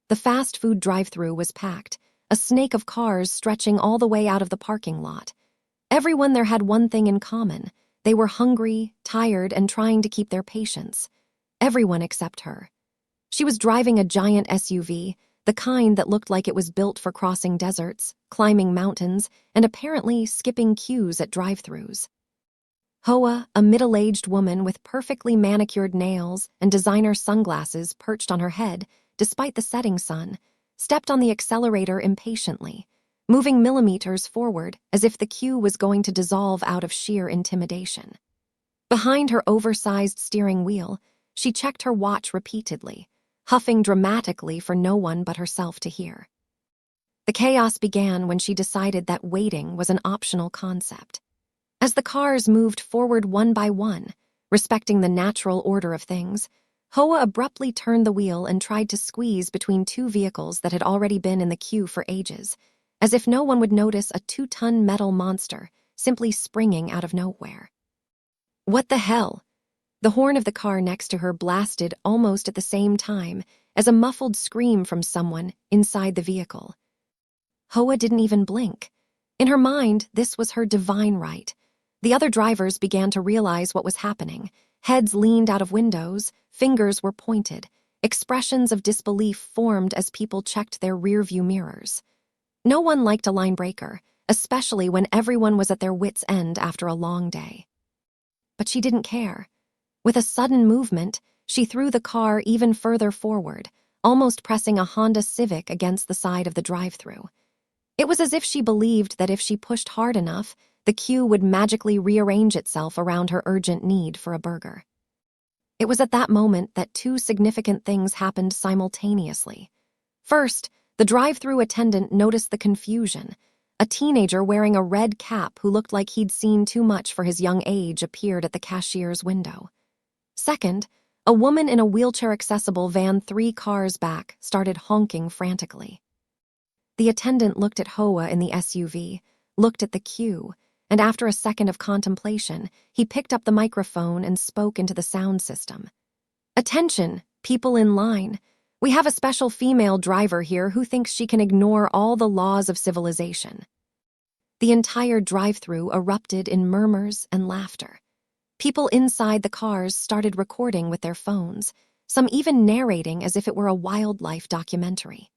The fast food drive-thru was packed, a snake of cars stretching all the way out of the parking lot. Everyone there had one thing in common. They were hungry, tired, and trying to keep their patience. Everyone except her. She was driving a giant SUV, the kind that looked like it was built for crossing deserts, climbing mountains, and apparently skipping queues at drive-thrus. Hoa, a middle-aged woman with perfectly manicured nails and designer sunglasses perched on her head, despite the setting sun, stepped on the accelerator impatiently, moving millimeters forward as if the queue was going to dissolve out of sheer intimidation. Behind her oversized steering wheel, she checked her watch repeatedly, huffing dramatically for no one but herself to hear. The chaos began when she decided that waiting was an optional concept. As the cars moved forward one by one, respecting the natural order of things, Hoa abruptly turned the wheel and tried to squeeze between two vehicles that had already been in the queue for ages, as if no one would notice a 2-ton metal monster simply springing out of nowhere. What the hell? The horn of the car next to her blasted almost at the same time as a muffled scream from someone inside the vehicle. Hoa didn't even blink. In her mind, this was her divine right. The other drivers began to realize what was happening. Heads leaned out of windows, fingers were pointed. Expressions of disbelief formed as people checked their rearview mirrors. No one liked a line breaker, especially when everyone was at their wits' end after a long day. But she didn't care. With a sudden movement, she threw the car even further forward, almost pressing a Honda Civic against the side of the drive-thru. It was as if she believed that if she pushed hard enough, the queue would magically rearrange itself around her urgent need for a burger. It was at that moment that two significant things happened simultaneously. First, the drive-thru attendant noticed the confusion. A teenager wearing a red cap who looked like he'd seen too much for his young age appeared at the cashier's window. Second, a woman in a wheelchair-accessible van 3 cars back started honking frantically. The attendant looked at Hoa in the SUV, looked at the queue, and after a second of contemplation, he picked up the microphone and spoke into the sound system. "Attention, people in line. We have a special female driver here who thinks she can ignore all the laws of civilization." The entire drive-thru erupted in murmurs and laughter. People inside the cars started recording with their phones, some even narrating as if it were a wildlife documentary.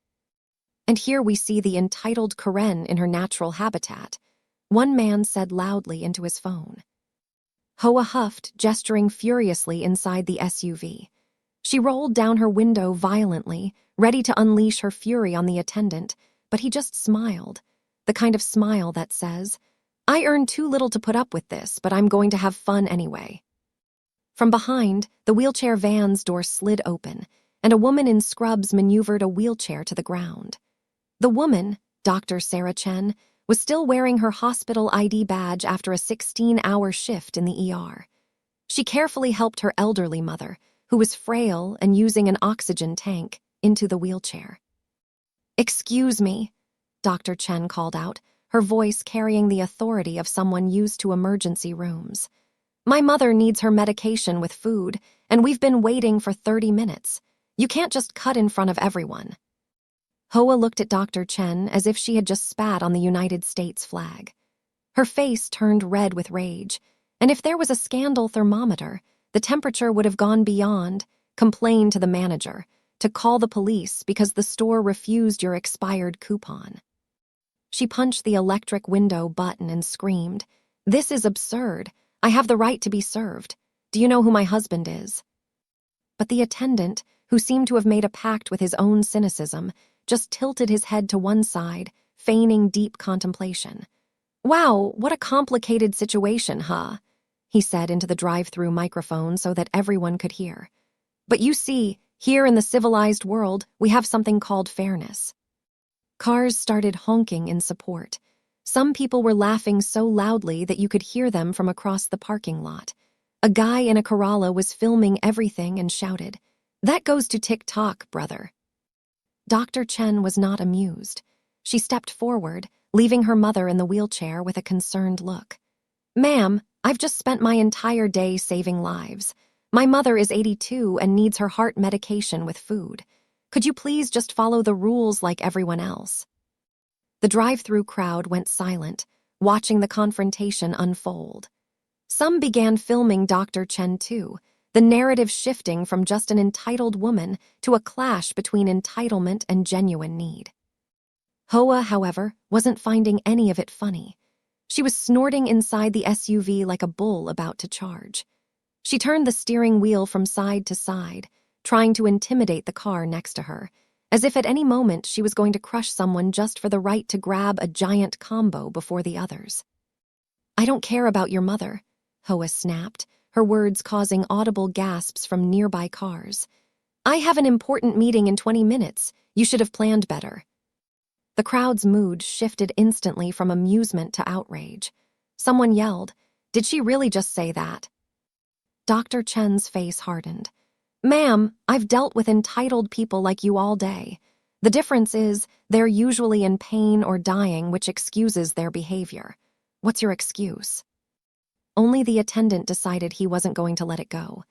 And here we see the entitled Karen in her natural habitat. One man said loudly into his phone. Hoa huffed, gesturing furiously inside the SUV. She rolled down her window violently, ready to unleash her fury on the attendant, but he just smiled, the kind of smile that says, "I earn too little to put up with this, but I'm going to have fun anyway." From behind, the wheelchair van's door slid open, and a woman in scrubs maneuvered a wheelchair to the ground. The woman, Dr. Sarah Chen, was still wearing her hospital ID badge after a 16-hour shift in the ER. She carefully helped her elderly mother, who was frail and using an oxygen tank, into the wheelchair. "Excuse me," Dr. Chen called out, her voice carrying the authority of someone used to emergency rooms. "My mother needs her medication with food, and we've been waiting for 30 minutes. You can't just cut in front of everyone." Hoa looked at Dr. Chen as if she had just spat on the United States flag. Her face turned red with rage, and if there was a scandal thermometer, the temperature would have gone beyond complain to the manager, to call the police because the store refused your expired coupon. She punched the electric window button and screamed, "This is absurd. I have the right to be served. Do you know who my husband is?" But the attendant, who seemed to have made a pact with his own cynicism, just tilted his head to one side, feigning deep contemplation. "Wow, what a complicated situation, huh?" he said into the drive-thru microphone so that everyone could hear. "But you see, here in the civilized world, we have something called fairness." Cars started honking in support. Some people were laughing so loudly that you could hear them from across the parking lot. A guy in a Corolla was filming everything and shouted, "That goes to TikTok, brother." Dr. Chen was not amused. She stepped forward, leaving her mother in the wheelchair with a concerned look. "Ma'am, I've just spent my entire day saving lives. My mother is 82 and needs her heart medication with food. Could you please just follow the rules like everyone else? The drive-through crowd went silent, watching the confrontation unfold. Some began filming Dr. Chen too, the narrative shifting from just an entitled woman to a clash between entitlement and genuine need. Hoa, however, wasn't finding any of it funny. She was snorting inside the SUV like a bull about to charge. She turned the steering wheel from side to side, trying to intimidate the car next to her, as if at any moment she was going to crush someone just for the right to grab a giant combo before the others. "I don't care about your mother," Hoa snapped, her words causing audible gasps from nearby cars. "I have an important meeting in 20 minutes. You should have planned better." The crowd's mood shifted instantly from amusement to outrage. Someone yelled, "Did she really just say that?" Dr. Chen's face hardened. "Ma'am, I've dealt with entitled people like you all day. The difference is they're usually in pain or dying, which excuses their behavior. What's your excuse?" Only the attendant decided he wasn't going to let it go.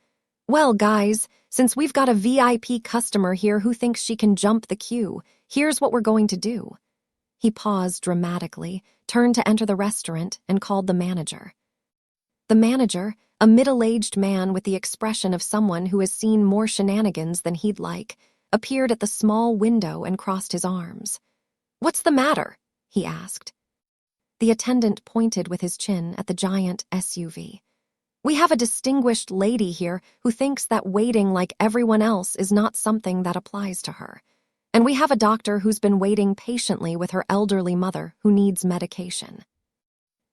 "Well, guys, since we've got a VIP customer here who thinks she can jump the queue, here's what we're going to do." He paused dramatically, turned to enter the restaurant, and called the manager. The manager, a middle-aged man with the expression of someone who has seen more shenanigans than he'd like, appeared at the small window and crossed his arms. "What's the matter?" he asked. The attendant pointed with his chin at the giant SUV. "We have a distinguished lady here who thinks that waiting like everyone else is not something that applies to her. And we have a doctor who's been waiting patiently with her elderly mother who needs medication."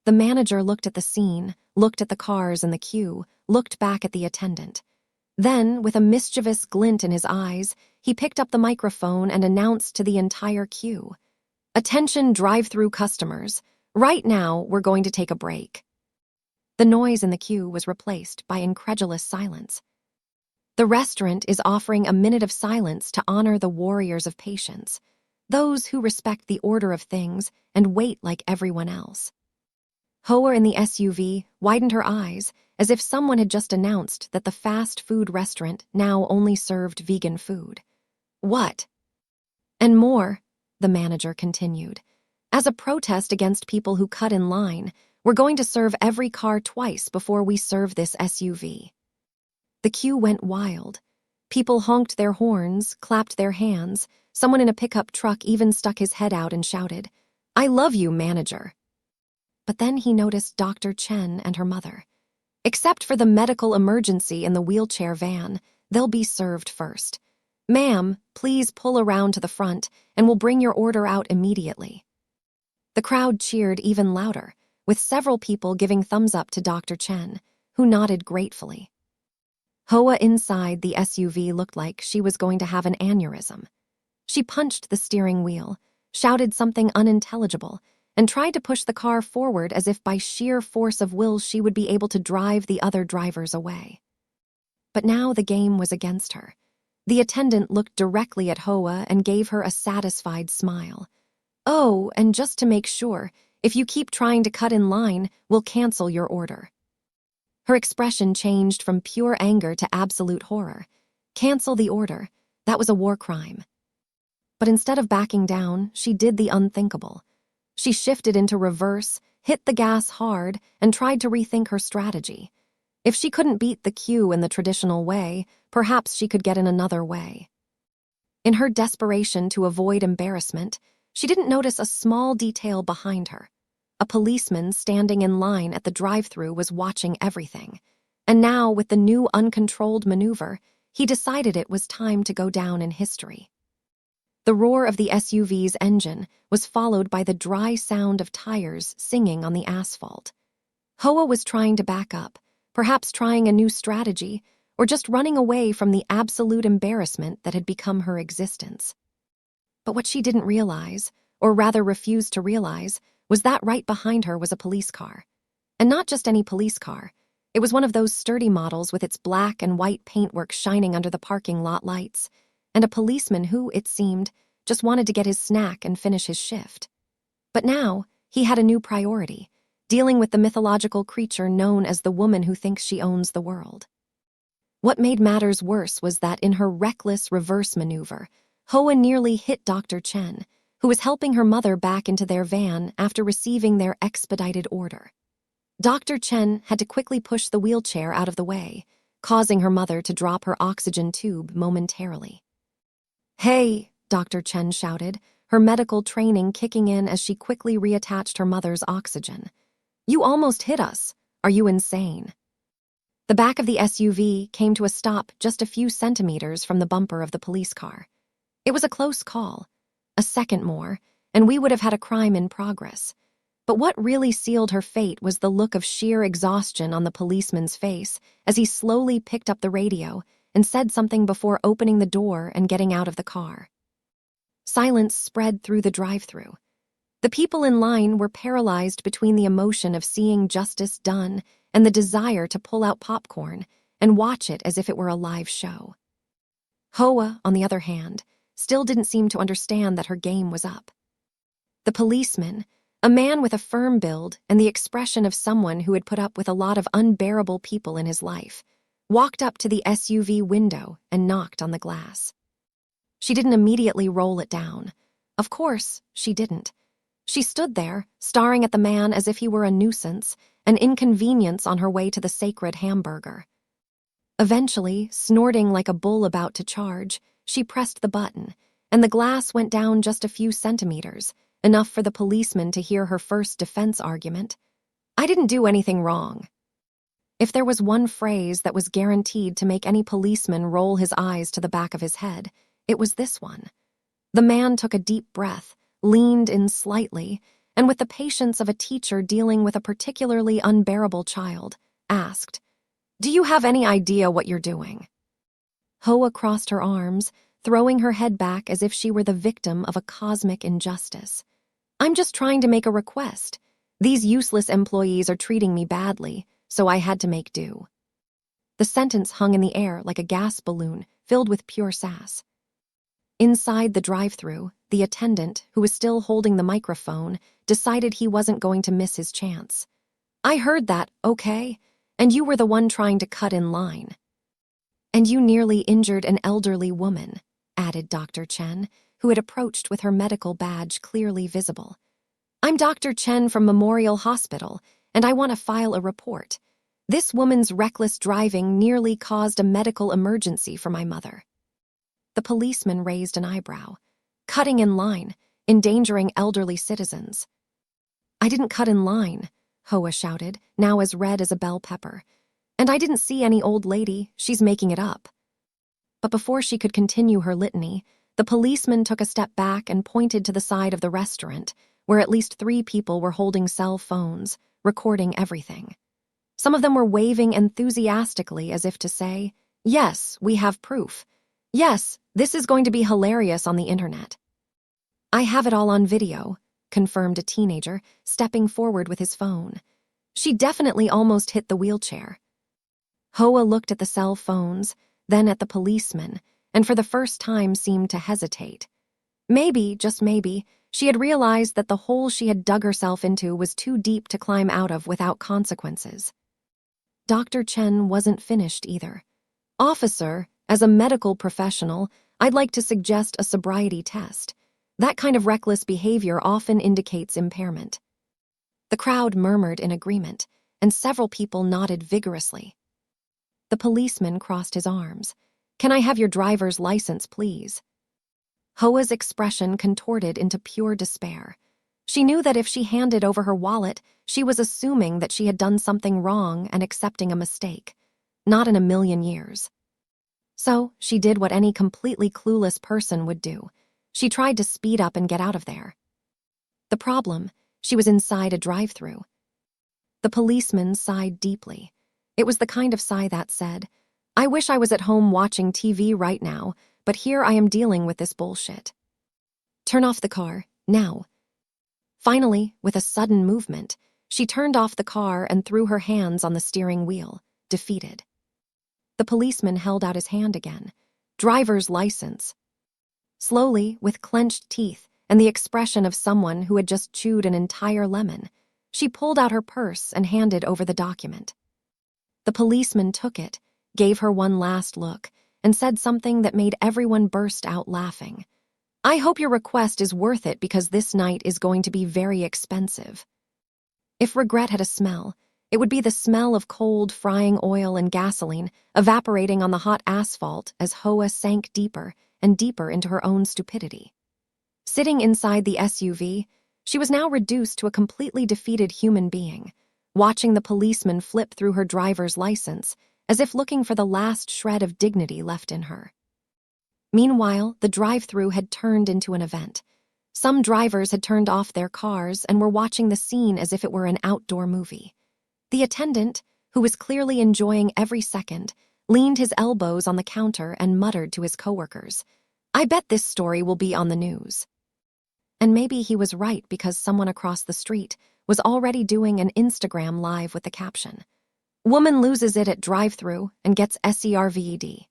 The manager looked at the scene, looked at the cars in the queue, looked back at the attendant. Then, with a mischievous glint in his eyes, he picked up the microphone and announced to the entire queue, "Attention drive-through customers. Right now, we're going to take a break." The noise in the queue was replaced by incredulous silence. The restaurant is offering a minute of silence to honor the warriors of patience, those who respect the order of things and wait like everyone else. Hoa in the SUV widened her eyes as if someone had just announced that the fast food restaurant now only served vegan food. "What?" "And more," the manager continued. "As a protest against people who cut in line, we're going to serve every car twice before we serve this SUV." The queue went wild. People honked their horns, clapped their hands. Someone in a pickup truck even stuck his head out and shouted, "I love you, manager." But then he noticed Dr. Chen and her mother. "Except for the medical emergency in the wheelchair van, they'll be served first. Ma'am, please pull around to the front and we'll bring your order out immediately." The crowd cheered even louder, with several people giving thumbs up to Dr. Chen, who nodded gratefully. Hoa inside the SUV looked like she was going to have an aneurysm. She punched the steering wheel, shouted something unintelligible, and tried to push the car forward as if by sheer force of will she would be able to drive the other drivers away. But now the game was against her. The attendant looked directly at Hoa and gave her a satisfied smile. "Oh, and just to make sure, if you keep trying to cut in line, we'll cancel your order." Her expression changed from pure anger to absolute horror. Cancel the order. That was a war crime. But instead of backing down, she did the unthinkable. She shifted into reverse, hit the gas hard, and tried to rethink her strategy. If she couldn't beat the queue in the traditional way, perhaps she could get in another way. In her desperation to avoid embarrassment, she didn't notice a small detail behind her. A policeman standing in line at the drive-thru was watching everything. And now, with the new uncontrolled maneuver, he decided it was time to go down in history. The roar of the SUV's engine was followed by the dry sound of tires singing on the asphalt. Hoa was trying to back up, perhaps trying a new strategy, or just running away from the absolute embarrassment that had become her existence. But what she didn't realize, or rather refused to realize, was that right behind her was a police car. And not just any police car. It was one of those sturdy models with its black and white paintwork shining under the parking lot lights, and a policeman who, it seemed, just wanted to get his snack and finish his shift. But now, he had a new priority, dealing with the mythological creature known as the woman who thinks she owns the world. What made matters worse was that in her reckless reverse maneuver, Hoa nearly hit Dr. Chen, who was helping her mother back into their van after receiving their expedited order. Dr. Chen had to quickly push the wheelchair out of the way, causing her mother to drop her oxygen tube momentarily. "Hey," Dr. Chen shouted, her medical training kicking in as she quickly reattached her mother's oxygen. "You almost hit us. Are you insane?" The back of the SUV came to a stop just a few centimeters from the bumper of the police car. It was a close call. A second more, and we would have had a crime in progress. But what really sealed her fate was the look of sheer exhaustion on the policeman's face as he slowly picked up the radio and said something before opening the door and getting out of the car. Silence spread through the drive-thru. The people in line were paralyzed between the emotion of seeing justice done and the desire to pull out popcorn and watch it as if it were a live show. Hoa, on the other hand, still didn't seem to understand that her game was up. The policeman, a man with a firm build and the expression of someone who had put up with a lot of unbearable people in his life, walked up to the SUV window and knocked on the glass. She didn't immediately roll it down. Of course, she didn't. She stood there, staring at the man as if he were a nuisance, an inconvenience on her way to the sacred hamburger. Eventually, snorting like a bull about to charge, she pressed the button, and the glass went down just a few centimeters, enough for the policeman to hear her first defense argument. "I didn't do anything wrong." If there was one phrase that was guaranteed to make any policeman roll his eyes to the back of his head, it was this one. The man took a deep breath, leaned in slightly, and with the patience of a teacher dealing with a particularly unbearable child, asked, "Do you have any idea what you're doing?" Hoa crossed her arms, throwing her head back as if she were the victim of a cosmic injustice. "I'm just trying to make a request. These useless employees are treating me badly, so I had to make do." The sentence hung in the air like a gas balloon filled with pure sass. Inside the drive-thru, the attendant, who was still holding the microphone, decided he wasn't going to miss his chance. "I heard that, okay? And you were the one trying to cut in line." "And you nearly injured an elderly woman," added Dr. Chen, who had approached with her medical badge clearly visible. "I'm Dr. Chen from Memorial Hospital, and I want to file a report. This woman's reckless driving nearly caused a medical emergency for my mother." The policeman raised an eyebrow. "Cutting in line, endangering elderly citizens." "I didn't cut in line," Hoa shouted, now as red as a bell pepper. "And I didn't see any old lady, she's making it up." But before she could continue her litany, the policeman took a step back and pointed to the side of the restaurant, where at least 3 people were holding cell phones, recording everything. Some of them were waving enthusiastically as if to say, "Yes, we have proof. Yes, this is going to be hilarious on the internet." "I have it all on video," confirmed a teenager, stepping forward with his phone. "She definitely almost hit the wheelchair." Hoa looked at the cell phones, then at the policeman, and for the first time seemed to hesitate. Maybe, just maybe, she had realized that the hole she had dug herself into was too deep to climb out of without consequences. Dr. Chen wasn't finished either. "Officer, as a medical professional, I'd like to suggest a sobriety test. That kind of reckless behavior often indicates impairment." The crowd murmured in agreement, and several people nodded vigorously. The policeman crossed his arms. "Can I have your driver's license, please?" Hoa's expression contorted into pure despair. She knew that if she handed over her wallet, she was assuming that she had done something wrong and accepting a mistake. Not in a million years. So she did what any completely clueless person would do. She tried to speed up and get out of there. The problem, she was inside a drive-thru. The policeman sighed deeply. It was the kind of sigh that said, "I wish I was at home watching TV right now, but here I am dealing with this bullshit. Turn off the car, now." Finally, with a sudden movement, she turned off the car and threw her hands on the steering wheel, defeated. The policeman held out his hand again. "Driver's license." Slowly, with clenched teeth and the expression of someone who had just chewed an entire lemon, she pulled out her purse and handed over the document. The policeman took it, gave her one last look, and said something that made everyone burst out laughing. I hope your request is worth it because this night is going to be very expensive. If regret had a smell, it would be the smell of cold frying oil and gasoline evaporating on the hot asphalt as Hoa sank deeper and deeper into her own stupidity. Sitting inside the SUV, she was now reduced to a completely defeated human being, watching the policeman flip through her driver's license as if looking for the last shred of dignity left in her. Meanwhile, the drive-thru had turned into an event. Some drivers had turned off their cars and were watching the scene as if it were an outdoor movie. The attendant, who was clearly enjoying every second, leaned his elbows on the counter and muttered to his coworkers, "I bet this story will be on the news." And maybe he was right because someone across the street was already doing an Instagram live with the caption, "Woman loses it at drive-thru and gets SERVED."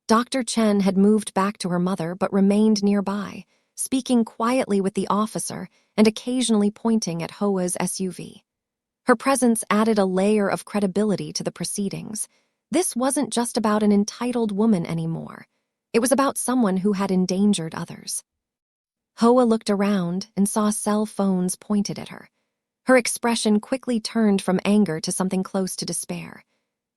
Dr. Chen had moved back to her mother but remained nearby, speaking quietly with the officer and occasionally pointing at Hoa's SUV. Her presence added a layer of credibility to the proceedings. This wasn't just about an entitled woman anymore. It was about someone who had endangered others. Hoa looked around and saw cell phones pointed at her. Her expression quickly turned from anger to something close to despair.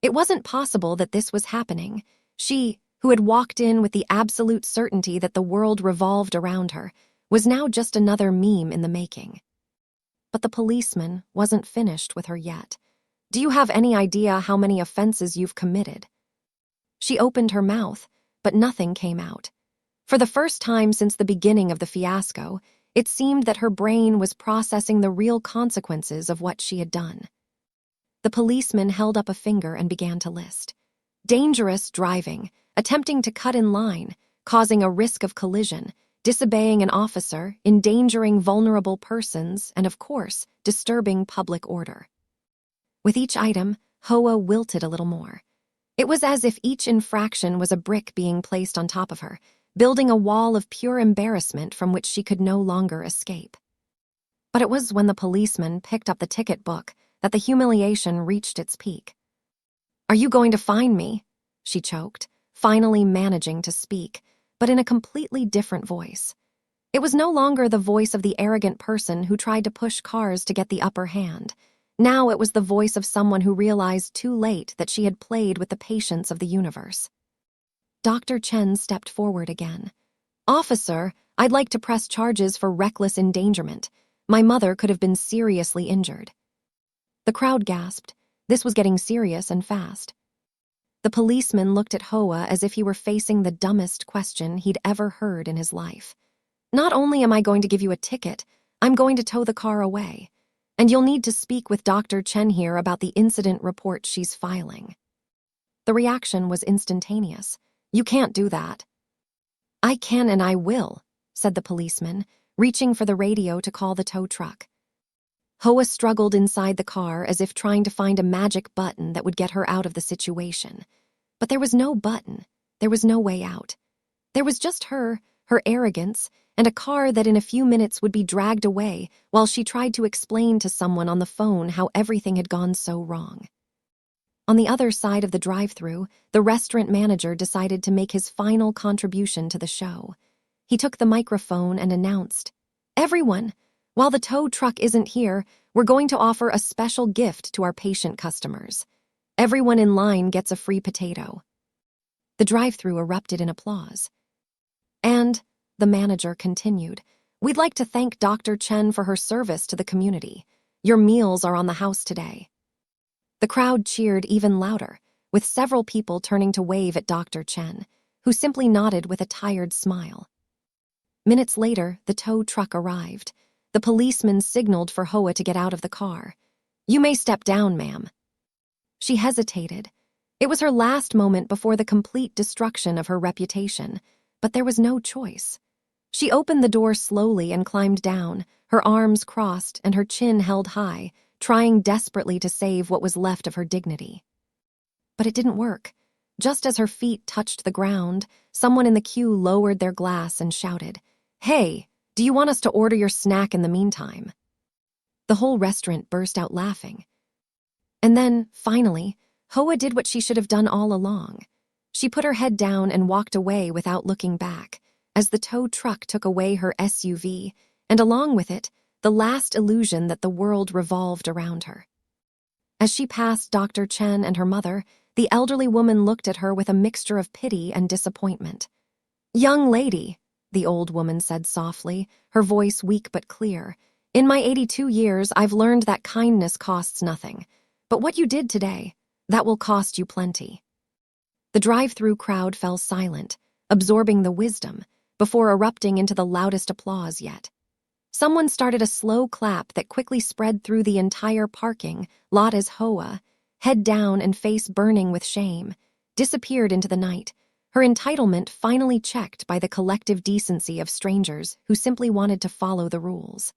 It wasn't possible that this was happening. She, who had walked in with the absolute certainty that the world revolved around her, was now just another meme in the making. But the policeman wasn't finished with her yet. "Do you have any idea how many offenses you've committed?" She opened her mouth, but nothing came out. For the first time since the beginning of the fiasco, it seemed that her brain was processing the real consequences of what she had done. The policeman held up a finger and began to list. Dangerous driving, attempting to cut in line, causing a risk of collision, disobeying an officer, endangering vulnerable persons, and of course, disturbing public order. With each item, Hoa wilted a little more. It was as if each infraction was a brick being placed on top of her, building a wall of pure embarrassment from which she could no longer escape. But it was when the policeman picked up the ticket book that the humiliation reached its peak. "Are you going to fine me?" she choked, finally managing to speak, but in a completely different voice. It was no longer the voice of the arrogant person who tried to push cars to get the upper hand. Now it was the voice of someone who realized too late that she had played with the patience of the universe. Dr. Chen stepped forward again. "Officer, I'd like to press charges for reckless endangerment. My mother could have been seriously injured." The crowd gasped. This was getting serious and fast. The policeman looked at Hoa as if he were facing the dumbest question he'd ever heard in his life. "Not only am I going to give you a ticket, I'm going to tow the car away. And you'll need to speak with Dr. Chen here about the incident report she's filing." The reaction was instantaneous. "You can't do that." "I can and I will," said the policeman, reaching for the radio to call the tow truck. Hoa struggled inside the car as if trying to find a magic button that would get her out of the situation. But there was no button. There was no way out. There was just her arrogance, and a car that in a few minutes would be dragged away while she tried to explain to someone on the phone how everything had gone so wrong. On the other side of the drive-thru, the restaurant manager decided to make his final contribution to the show. He took the microphone and announced, "Everyone, while the tow truck isn't here, we're going to offer a special gift to our patient customers. Everyone in line gets a free potato." The drive-thru erupted in applause. "And," the manager continued, "we'd like to thank Dr. Chen for her service to the community. Your meals are on the house today." The crowd cheered even louder, with several people turning to wave at Dr. Chen, who simply nodded with a tired smile. Minutes later, the tow truck arrived. The policeman signaled for Hoa to get out of the car. "You may step down, ma'am." She hesitated. It was her last moment before the complete destruction of her reputation, but there was no choice. She opened the door slowly and climbed down, her arms crossed and her chin held high, trying desperately to save what was left of her dignity. But it didn't work. Just as her feet touched the ground, someone in the queue lowered their glass and shouted, "Hey, do you want us to order your snack in the meantime?" The whole restaurant burst out laughing. And then, finally, Hoa did what she should have done all along. She put her head down and walked away without looking back. as the tow truck took away her SUV, and along with it, the last illusion that the world revolved around her. As she passed Dr. Chen and her mother, the elderly woman looked at her with a mixture of pity and disappointment. "Young lady," the old woman said softly, her voice weak but clear, "in my 82 years, I've learned that kindness costs nothing. But what you did today, that will cost you plenty." The drive-through crowd fell silent, absorbing the wisdom, before erupting into the loudest applause yet. Someone started a slow clap that quickly spread through the entire parking lot as Hoa, head down and face burning with shame, disappeared into the night, her entitlement finally checked by the collective decency of strangers who simply wanted to follow the rules.